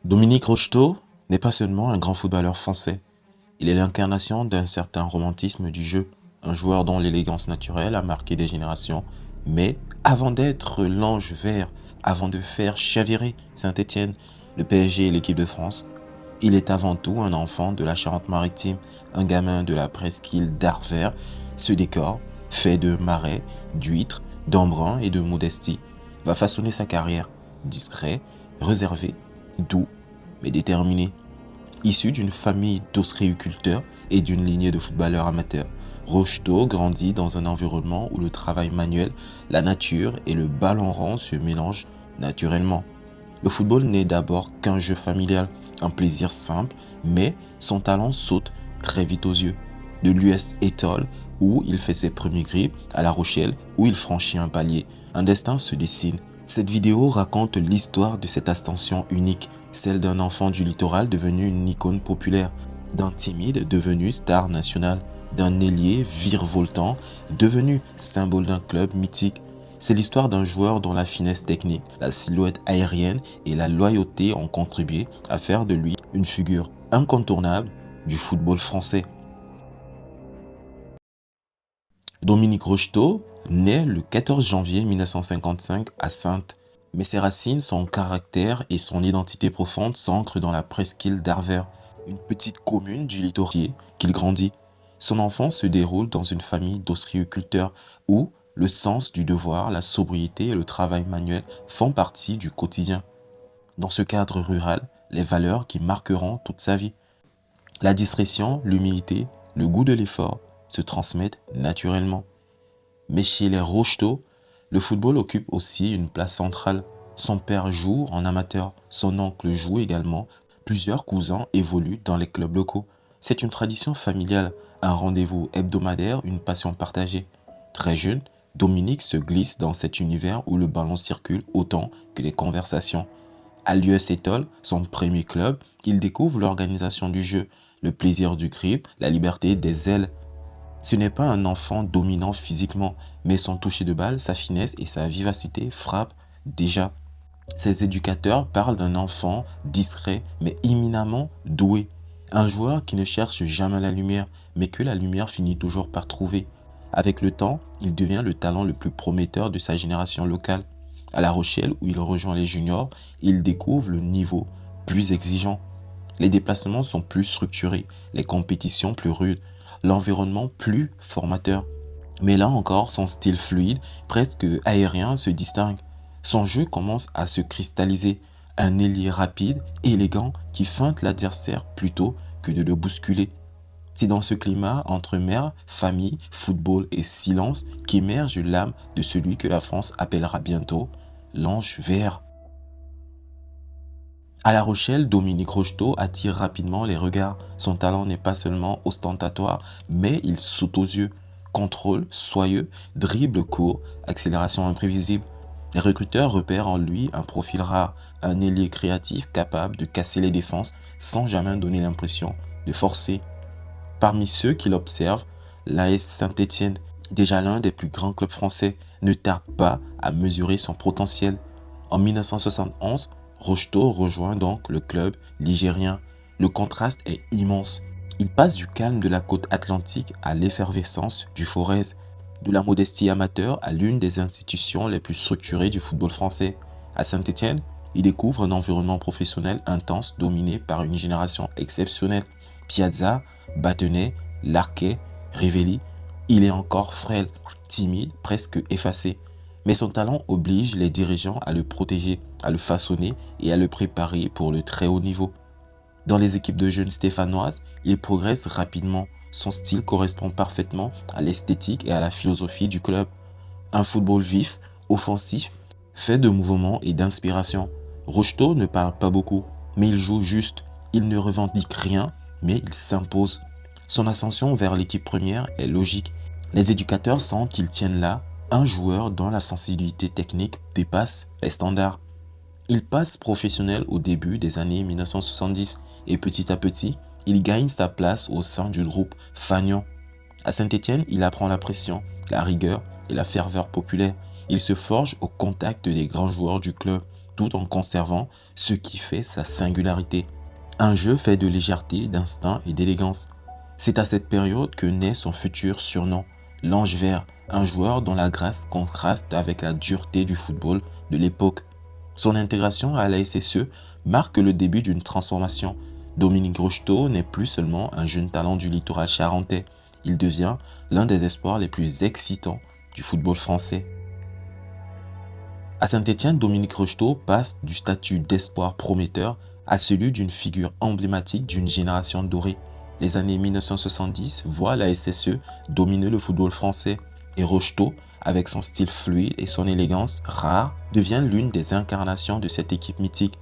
Dominique Rocheteau n'est pas seulement un grand footballeur français, il est l'incarnation d'un certain romantisme du jeu, un joueur dont l'élégance naturelle a marqué des générations, mais avant d'être l'ange vert, avant de faire chavirer Saint-Étienne, le PSG et l'équipe de France, il est avant tout un enfant de la Charente-Maritime, un gamin de la presqu'île d'Arvers. Ce décor, fait de marais, d'huîtres, d'embrun et de modestie, va façonner sa carrière, discret, réservé, doux, mais déterminé. Issu d'une famille d'ostréiculteurs et d'une lignée de footballeurs amateurs, Rocheteau grandit dans un environnement où le travail manuel, la nature et le ballon rond se mélangent naturellement. Le football n'est d'abord qu'un jeu familial, un plaisir simple, mais son talent saute très vite aux yeux. De l'US Étoile, où il fait ses premiers grips, à La Rochelle, où il franchit un palier, un destin se dessine. Cette vidéo raconte l'histoire de cette ascension unique, celle d'un enfant du littoral devenu une icône populaire, d'un timide devenu star nationale, d'un ailier virevoltant devenu symbole d'un club mythique. C'est l'histoire d'un joueur dont la finesse technique, la silhouette aérienne et la loyauté ont contribué à faire de lui une figure incontournable du football français. Dominique Rocheteau naît le 14 janvier 1955 à Saintes, mais ses racines, son caractère et son identité profonde s'ancrent dans la presqu'île d'Arvers, une petite commune du littoral qu'il grandit. Son enfance se déroule dans une famille d'ostréiculteurs où le sens du devoir, la sobriété et le travail manuel font partie du quotidien. Dans ce cadre rural, les valeurs qui marqueront toute sa vie, la discrétion, l'humilité, le goût de l'effort se transmettent naturellement. Mais chez les Rocheteau, le football occupe aussi une place centrale. Son père joue en amateur, son oncle joue également, plusieurs cousins évoluent dans les clubs locaux. C'est une tradition familiale, un rendez-vous hebdomadaire, une passion partagée. Très jeune, Dominique se glisse dans cet univers où le ballon circule autant que les conversations. À l'US Étoile, son premier club, il découvre l'organisation du jeu, le plaisir du grip, la liberté des ailes. Ce n'est pas un enfant dominant physiquement, mais son toucher de balle, sa finesse et sa vivacité frappent déjà. Ses éducateurs parlent d'un enfant discret mais éminemment doué. Un joueur qui ne cherche jamais la lumière, mais que la lumière finit toujours par trouver. Avec le temps, il devient le talent le plus prometteur de sa génération locale. À La Rochelle, où il rejoint les juniors, il découvre le niveau plus exigeant. Les déplacements sont plus structurés, les compétitions plus rudes, l'environnement plus formateur. Mais là encore, son style fluide, presque aérien, se distingue. Son jeu commence à se cristalliser, un ailier rapide, élégant, qui feinte l'adversaire plutôt que de le bousculer. C'est dans ce climat entre mère, famille, football et silence qu'émerge l'âme de celui que la France appellera bientôt l'ange vert. À La Rochelle, Dominique Rocheteau attire rapidement les regards. Son talent n'est pas seulement ostentatoire, mais il saute aux yeux. Contrôle soyeux, dribble court, accélération imprévisible. Les recruteurs repèrent en lui un profil rare, un ailier créatif capable de casser les défenses sans jamais donner l'impression de forcer. Parmi ceux qui l'observent, l'AS Saint-Étienne, déjà l'un des plus grands clubs français, ne tarde pas à mesurer son potentiel. En 1971, Rocheteau rejoint donc le club ligérien. Le contraste est immense. Il passe du calme de la côte atlantique à l'effervescence du Forez, de la modestie amateur à l'une des institutions les plus structurées du football français. À Saint-Étienne, il découvre un environnement professionnel intense dominé par une génération exceptionnelle. Piazza, Battenet, Larquet, Rivelli, il est encore frêle, timide, presque effacé. Mais son talent oblige les dirigeants à le protéger, à le façonner et à le préparer pour le très haut niveau. Dans les équipes de jeunes stéphanoises, il progresse rapidement. Son style correspond parfaitement à l'esthétique et à la philosophie du club. Un football vif, offensif, fait de mouvements et d'inspiration. Rocheteau ne parle pas beaucoup, mais il joue juste. Il ne revendique rien, mais il s'impose. Son ascension vers l'équipe première est logique. Les éducateurs sentent qu'ils tiennent là un joueur dont la sensibilité technique dépasse les standards. Il passe professionnel au début des années 1970 et petit à petit, il gagne sa place au sein du groupe Fagnon. À Saint-Étienne, il apprend la pression, la rigueur et la ferveur populaire. Il se forge au contact des grands joueurs du club. tout en conservant ce qui fait sa singularité. Un jeu fait de légèreté, d'instinct et d'élégance. C'est à cette période que naît son futur surnom, l'Ange Vert, un joueur dont la grâce contraste avec la dureté du football de l'époque. Son intégration à la SSE marque le début d'une transformation. Dominique Rocheteau n'est plus seulement un jeune talent du littoral charentais, il devient l'un des espoirs les plus excitants du football français. À Saint-Étienne, Dominique Rocheteau passe du statut d'espoir prometteur à celui d'une figure emblématique d'une génération dorée. Les années 1970 voient la SSE dominer le football français et Rocheteau, avec son style fluide et son élégance rare, devient l'une des incarnations de cette équipe mythique.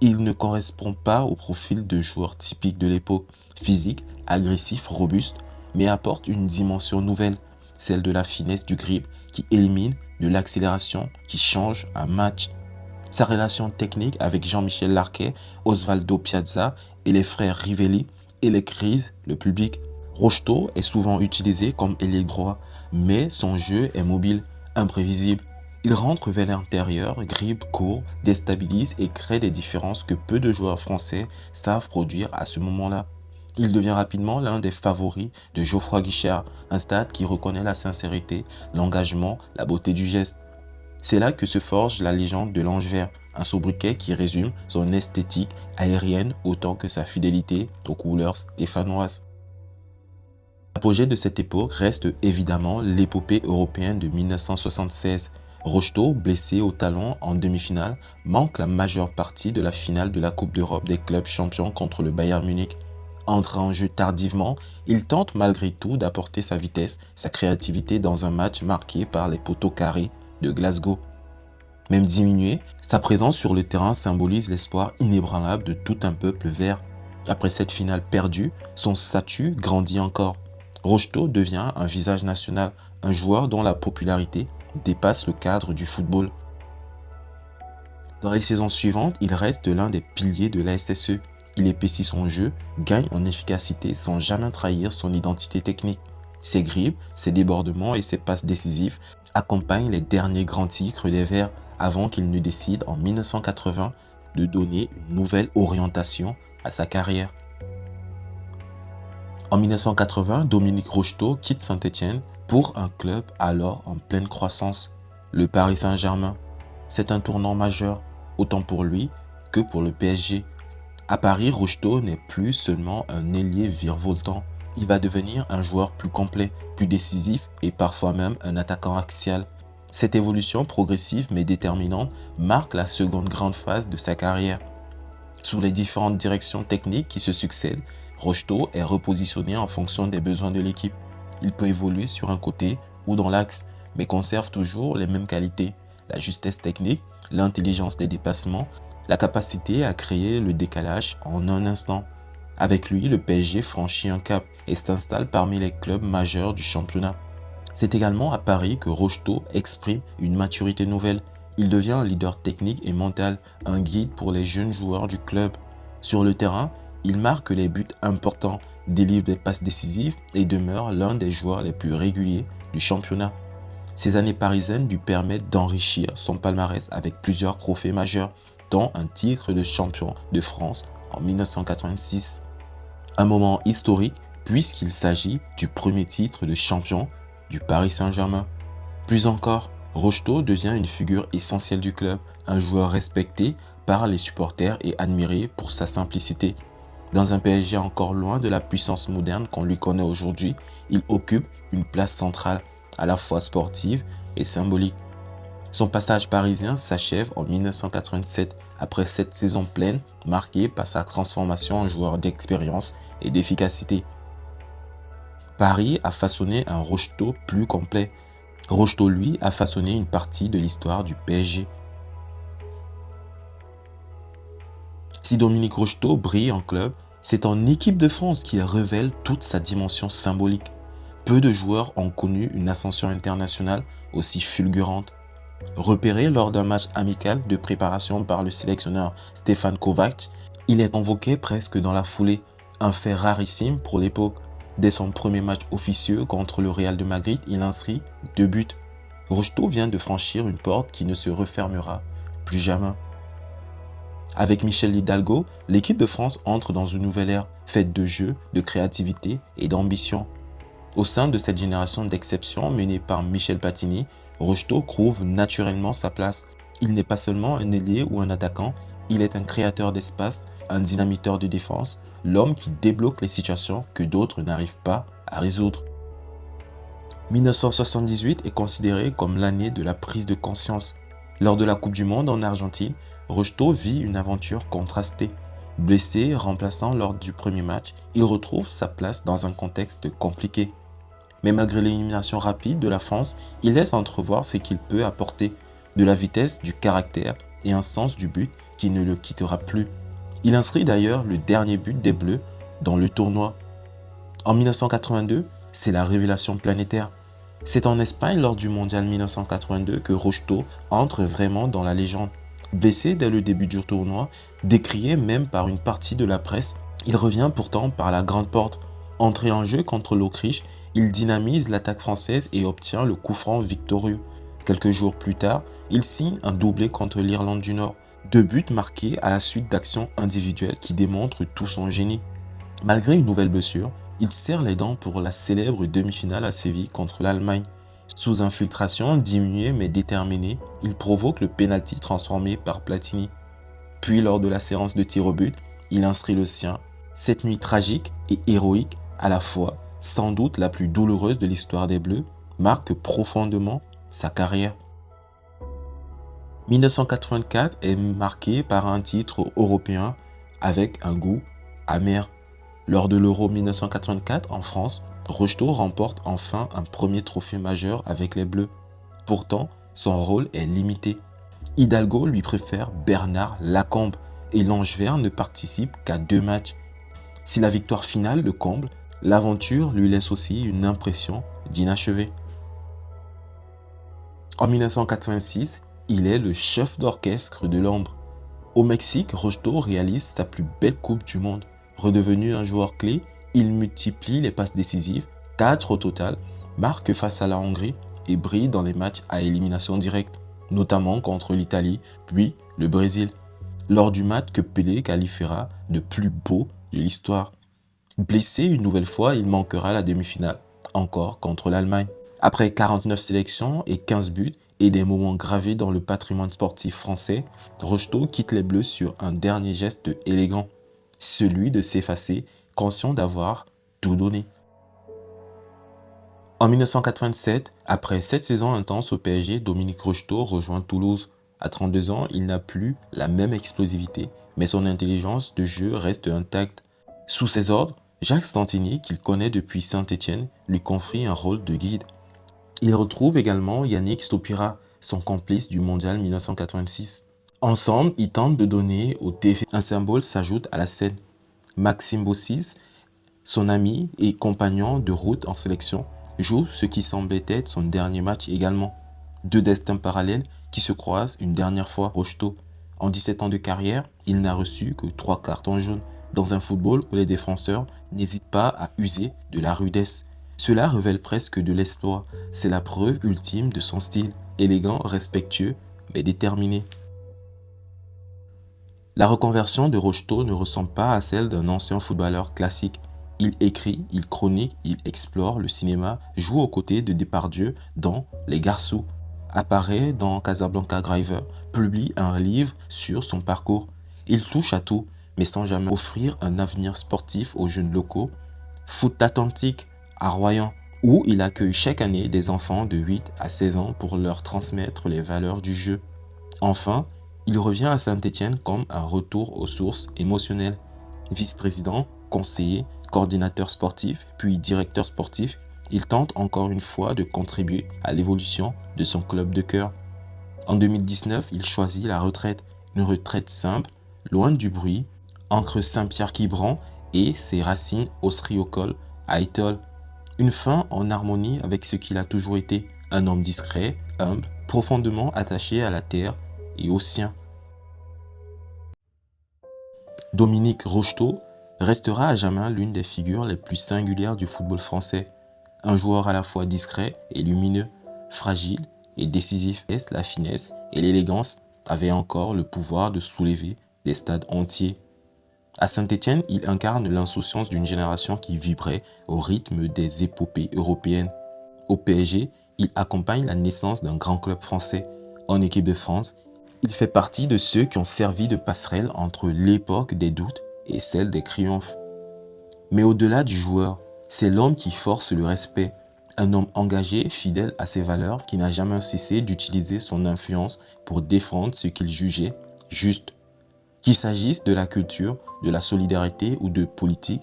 Il ne correspond pas au profil de joueur typique de l'époque, physique, agressif, robuste, mais apporte une dimension nouvelle, celle de la finesse du grip qui élimine de l'accélération qui change un match. Sa relation technique avec Jean-Michel Larquet, Osvaldo Piazza et les frères Rivelli électrise le public. Rocheteau est souvent utilisé comme ailier droit, mais son jeu est mobile, imprévisible. Il rentre vers l'intérieur, grippe, court, déstabilise et crée des différences que peu de joueurs français savent produire à ce moment-là. Il devient rapidement l'un des favoris de Geoffroy Guichard, un stade qui reconnaît la sincérité, l'engagement, la beauté du geste. C'est là que se forge la légende de l'Ange Vert, un sobriquet qui résume son esthétique aérienne autant que sa fidélité aux couleurs stéphanoises. L'apogée de cette époque reste évidemment l'épopée européenne de 1976. Rocheteau, blessé au talon en demi-finale, manque la majeure partie de la finale de la Coupe d'Europe des clubs champions contre le Bayern Munich. Entré en jeu tardivement, il tente malgré tout d'apporter sa vitesse, sa créativité dans un match marqué par les poteaux carrés de Glasgow. Même diminué, sa présence sur le terrain symbolise l'espoir inébranlable de tout un peuple vert. Après cette finale perdue, son statut grandit encore. Rocheteau devient un visage national, un joueur dont la popularité dépasse le cadre du football. Dans les saisons suivantes, il reste l'un des piliers de la SSE. Il épaissit son jeu, gagne en efficacité sans jamais trahir son identité technique. Ses dribbles, ses débordements et ses passes décisives accompagnent les derniers grands titres des Verts avant qu'il ne décide en 1980 de donner une nouvelle orientation à sa carrière. En 1980, Dominique Rocheteau quitte Saint-Étienne pour un club alors en pleine croissance, le Paris Saint-Germain. C'est un tournant majeur, autant pour lui que pour le PSG. À Paris, Rocheteau n'est plus seulement un ailier virevoltant. Il va devenir un joueur plus complet, plus décisif et parfois même un attaquant axial. Cette évolution progressive mais déterminante marque la seconde grande phase de sa carrière. Sous les différentes directions techniques qui se succèdent, Rocheteau est repositionné en fonction des besoins de l'équipe. Il peut évoluer sur un côté ou dans l'axe, mais conserve toujours les mêmes qualités, la justesse technique, l'intelligence des dépassements, la capacité à créer le décalage en un instant. Avec lui, le PSG franchit un cap et s'installe parmi les clubs majeurs du championnat. C'est également à Paris que Rocheteau exprime une maturité nouvelle. Il devient un leader technique et mental, un guide pour les jeunes joueurs du club. Sur le terrain, il marque les buts importants, délivre des passes décisives et demeure l'un des joueurs les plus réguliers du championnat. Ces années parisiennes lui permettent d'enrichir son palmarès avec plusieurs trophées majeurs, dont un titre de champion de France en 1986. Un moment historique puisqu'il s'agit du premier titre de champion du Paris Saint-Germain. Plus encore, Rocheteau devient une figure essentielle du club, un joueur respecté par les supporters et admiré pour sa simplicité. Dans un PSG encore loin de la puissance moderne qu'on lui connaît aujourd'hui, il occupe une place centrale, à la fois sportive et symbolique. Son passage parisien s'achève en 1987, après 7 saisons pleines marquées par sa transformation en joueur d'expérience et d'efficacité. Paris a façonné un Rocheteau plus complet. Rocheteau, lui, a façonné une partie de l'histoire du PSG. Si Dominique Rocheteau brille en club, c'est en équipe de France qu'il révèle toute sa dimension symbolique. Peu de joueurs ont connu une ascension internationale aussi fulgurante. Repéré lors d'un match amical de préparation par le sélectionneur Stefan Kovac, il est convoqué presque dans la foulée, un fait rarissime pour l'époque. Dès son premier match officieux contre le Real de Madrid, il inscrit 2 buts. Rocheteau vient de franchir une porte qui ne se refermera plus jamais. Avec Michel Hidalgo, l'équipe de France entre dans une nouvelle ère, faite de jeu, de créativité et d'ambition. Au sein de cette génération d'exception menée par Michel Platini, Rocheteau trouve naturellement sa place. Il n'est pas seulement un ailier ou un attaquant, il est un créateur d'espace, un dynamiteur de défense, l'homme qui débloque les situations que d'autres n'arrivent pas à résoudre. 1978 est considéré comme l'année de la prise de conscience. Lors de la Coupe du Monde en Argentine, Rocheteau vit une aventure contrastée. Blessé, remplaçant lors du premier match, il retrouve sa place dans un contexte compliqué. Mais malgré l'élimination rapide de la France, il laisse entrevoir ce qu'il peut apporter, de la vitesse, du caractère et un sens du but qui ne le quittera plus. Il inscrit d'ailleurs le dernier but des Bleus dans le tournoi. En 1982, c'est la révélation planétaire. C'est en Espagne lors du mondial 1982 que Rocheteau entre vraiment dans la légende. Blessé dès le début du tournoi, décrié même par une partie de la presse, il revient pourtant par la grande porte. Entré en jeu contre l'Autriche, il dynamise l'attaque française et obtient le coup franc victorieux. Quelques jours plus tard, il signe un doublé contre l'Irlande du Nord. 2 buts marqués à la suite d'actions individuelles qui démontrent tout son génie. Malgré une nouvelle blessure, il serre les dents pour la célèbre demi-finale à Séville contre l'Allemagne. Sous infiltration diminuée mais déterminée, il provoque le pénalty transformé par Platini. Puis lors de la séance de tir au but, il inscrit le sien. Cette nuit tragique et héroïque à la fois, sans doute la plus douloureuse de l'histoire des Bleus, marque profondément sa carrière. 1984 est marqué par un titre européen avec un goût amer. Lors de l'Euro 1984 en France, Rocheteau remporte enfin un premier trophée majeur avec les Bleus. Pourtant, son rôle est limité. Hidalgo lui préfère Bernard Lacombe et Langevin ne participe qu'à 2 matchs. Si la victoire finale le comble, l'aventure lui laisse aussi une impression d'inachevé. En 1986, il est le chef d'orchestre de l'ombre. Au Mexique, Rocheteau réalise sa plus belle Coupe du Monde. Redevenu un joueur clé, il multiplie les passes décisives, 4 au total, marque face à la Hongrie et brille dans les matchs à élimination directe, notamment contre l'Italie, puis le Brésil, lors du match que Pelé qualifiera de plus beau de l'histoire. Blessé une nouvelle fois, il manquera la demi-finale, encore contre l'Allemagne. Après 49 sélections et 15 buts et des moments gravés dans le patrimoine sportif français, Rocheteau quitte les Bleus sur un dernier geste élégant, celui de s'effacer, conscient d'avoir tout donné. En 1987, après 7 saisons intenses au PSG, Dominique Rocheteau rejoint Toulouse. À 32 ans, il n'a plus la même explosivité, mais son intelligence de jeu reste intacte. Sous ses ordres, Jacques Santini, qu'il connaît depuis Saint-Étienne, lui confie un rôle de guide. Il retrouve également Yannick Stopira, son complice du mondial 1986. Ensemble, ils tentent de donner au défi un symbole s'ajoute à la scène. Maxime Bossis, son ami et compagnon de route en sélection, joue ce qui semblait être son dernier match également. 2 destins parallèles qui se croisent une dernière fois. Rocheteau, en 17 ans de carrière, il n'a reçu que 3 cartons jaunes dans un football où les défenseurs n'hésitent pas à user de la rudesse. Cela révèle presque de l'exploit. C'est la preuve ultime de son style, élégant, respectueux, mais déterminé. La reconversion de Rocheteau ne ressemble pas à celle d'un ancien footballeur classique. Il écrit, il chronique, il explore le cinéma, joue aux côtés de Depardieu dans Les Garçons, apparaît dans Casablanca Driver, publie un livre sur son parcours. Il touche à tout, mais sans jamais offrir un avenir sportif aux jeunes locaux. Foot Atlantique à Royan, où il accueille chaque année des enfants de 8 à 16 ans pour leur transmettre les valeurs du jeu. Enfin, il revient à Saint-Étienne comme un retour aux sources émotionnelles. Vice-président, conseiller, coordinateur sportif, puis directeur sportif, il tente encore une fois de contribuer à l'évolution de son club de cœur. En 2019, il choisit la retraite, une retraite simple, loin du bruit, entre Saint-Pierre-Quiberon et ses racines austriacoles à Étole. Une fin en harmonie avec ce qu'il a toujours été, un homme discret, humble, profondément attaché à la terre et aux siens. Dominique Rocheteau restera à jamais l'une des figures les plus singulières du football français. Un joueur à la fois discret et lumineux, fragile et décisif. La finesse et l'élégance avaient encore le pouvoir de soulever des stades entiers. À Saint-Étienne, il incarne l'insouciance d'une génération qui vibrait au rythme des épopées européennes. Au PSG, il accompagne la naissance d'un grand club français. En équipe de France, il fait partie de ceux qui ont servi de passerelle entre l'époque des doutes et celle des triomphes. Mais au-delà du joueur, c'est l'homme qui force le respect. Un homme engagé, fidèle à ses valeurs, qui n'a jamais cessé d'utiliser son influence pour défendre ce qu'il jugeait juste. Qu'il s'agisse de la culture, de la solidarité ou de politique,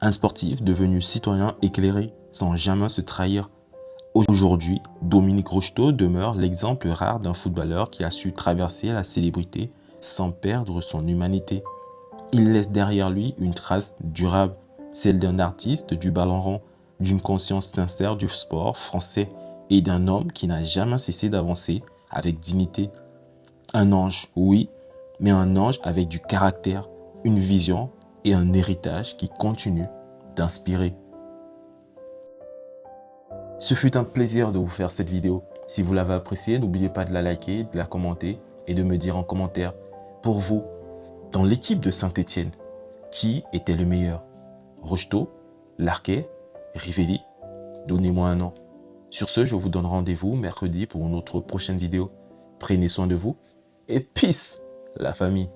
un sportif devenu citoyen éclairé, sans jamais se trahir. Aujourd'hui, Dominique Rocheteau demeure l'exemple rare d'un footballeur qui a su traverser la célébrité sans perdre son humanité. Il laisse derrière lui une trace durable, celle d'un artiste du ballon rond, d'une conscience sincère du sport français et d'un homme qui n'a jamais cessé d'avancer avec dignité. Un ange, oui, mais un ange avec du caractère, une vision et un héritage qui continue d'inspirer. Ce fut un plaisir de vous faire cette vidéo. Si vous l'avez appréciée, n'oubliez pas de la liker, de la commenter et de me dire en commentaire, pour vous, dans l'équipe de Saint-Étienne, qui était le meilleur? Rocheteau, Larquet, Rivelli? Donnez-moi un nom. Sur ce, je vous donne rendez-vous mercredi pour notre prochaine vidéo. Prenez soin de vous et peace, la famille.